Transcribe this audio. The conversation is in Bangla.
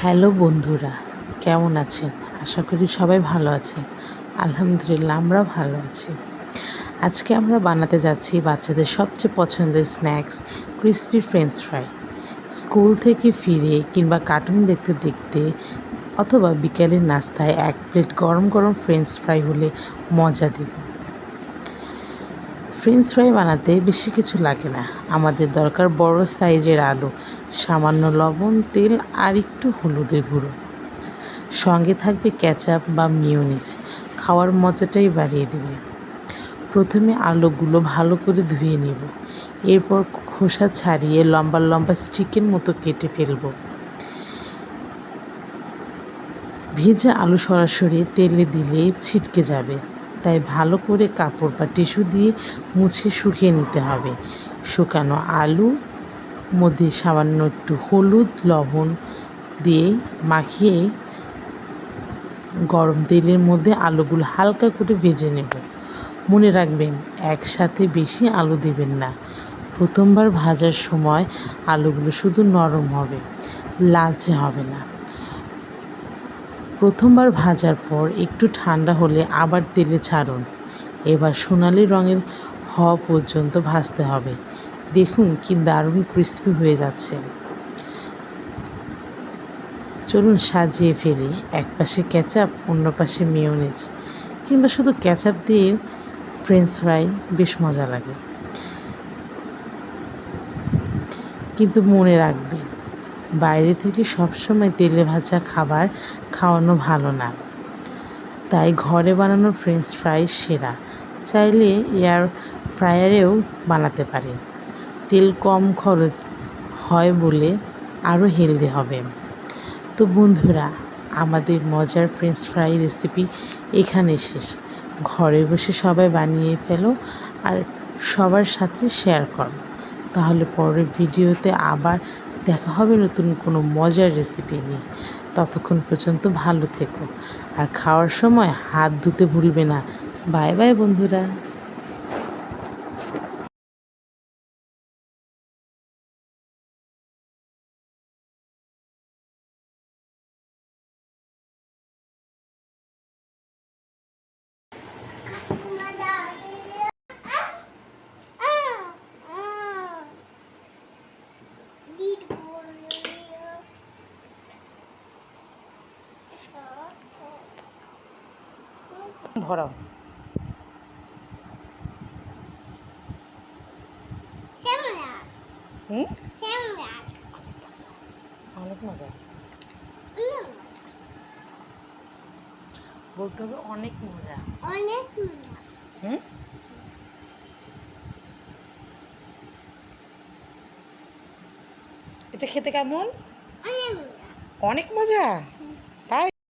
হ্যালো বন্ধুরা, কেমন আছেন? আশা করি সবাই ভালো আছেন। আলহামদুলিল্লাহ, আমরা ভালো আছি। আজকে আমরা বানাতে যাচ্ছি বাচ্চাদের সবচেয়ে পছন্দের snacks crispy French fry. School থেকে ফিরে কিংবা কার্টুন দেখতে দেখতে অথবা বিকেলের নাস্তায় এক প্লেট গরম গরম ফ্রেঞ্চ ফ্রাই হলে মজা দিবে। ফ্রেঞ্চ ফ্রাই বানাতে বেশি কিছু লাগে না। আমাদের দরকার বড় সাইজের আলু, সামান্য লবণ, তেল আর একটু হলুদের গুঁড়ো। সঙ্গে থাকবে কেচাপ বা মিয়োনিজ, খাওয়ার মজাটাই বাড়িয়ে দেবে। প্রথমে আলুগুলো ভালো করে ধুয়ে নেব, এরপর খোসা ছাড়িয়ে লম্বা লম্বা স্টিকের মতো কেটে ফেলব। ভেজা আলু সরাসরি তেলে দিলে ছিটকে যাবে, তাই ভালো করে কাপড় বা টিস্যু দিয়ে মুছে শুকিয়ে নিতে হবে। শুকানো আলু মধ্যে সামান্য একটু হলুদ লবণ দিয়ে মাখিয়ে গরম তেলের মধ্যে আলুগুলো হালকা করে ভেজে নেব। মনে রাখবেন, একসাথে বেশি আলু দেবেন না। প্রথমবার ভাজার সময় আলুগুলো শুধু নরম হবে, লালচে হবে না। প্রথমবার ভাজার পর একটু ঠান্ডা হলে আবার তেলে ছাড়ুন। এবার সোনালি রঙের হওয়া পর্যন্ত ভাজতে হবে। দেখুন কি দারুণ ক্রিস্পি হয়ে যাচ্ছে। চলুন সাজিয়ে ফেলি। এক পাশে কেচাপ, অন্য পাশে মেয়োনিজ, কিংবা শুধু কেচাপ দিয়ে ফ্রেঞ্চ ফ্রাই বেশ মজা লাগে। কিন্তু মনে রাখবেন, বাইরে থেকে সবসময় তেলে ভাজা খাবার খাওয়ানো ভালো না। তাই ঘরে বানানো ফ্রেঞ্চ ফ্রাই সেরা। চাইলে এয়ার ফ্রায়ারেও বানাতে পারেন। তেল কম খরচ হয় বলে আরও হেলদি হবে। তো বন্ধুরা, আমাদের মজার ফ্রেঞ্চ ফ্রাই রেসিপি এখানে শেষ। ঘরে বসে সবাই বানিয়ে ফেলো আর সবার সাথে শেয়ার করো। তাহলে পরের ভিডিওতে আবার দেখা হবে নতুন কোনো মজার রেসিপি নিয়ে। ততক্ষণ পর্যন্ত ভালো থেকো আর খাওয়ার সময় হাত ধুতে ভুলবে না। বাই বাই বন্ধুরা। ভরাও। হুম, অনেক মজা। বলতে হবে অনেক মজা। অনেক মজা। হুম, এটা খেতে কেমন? অনেক মজা।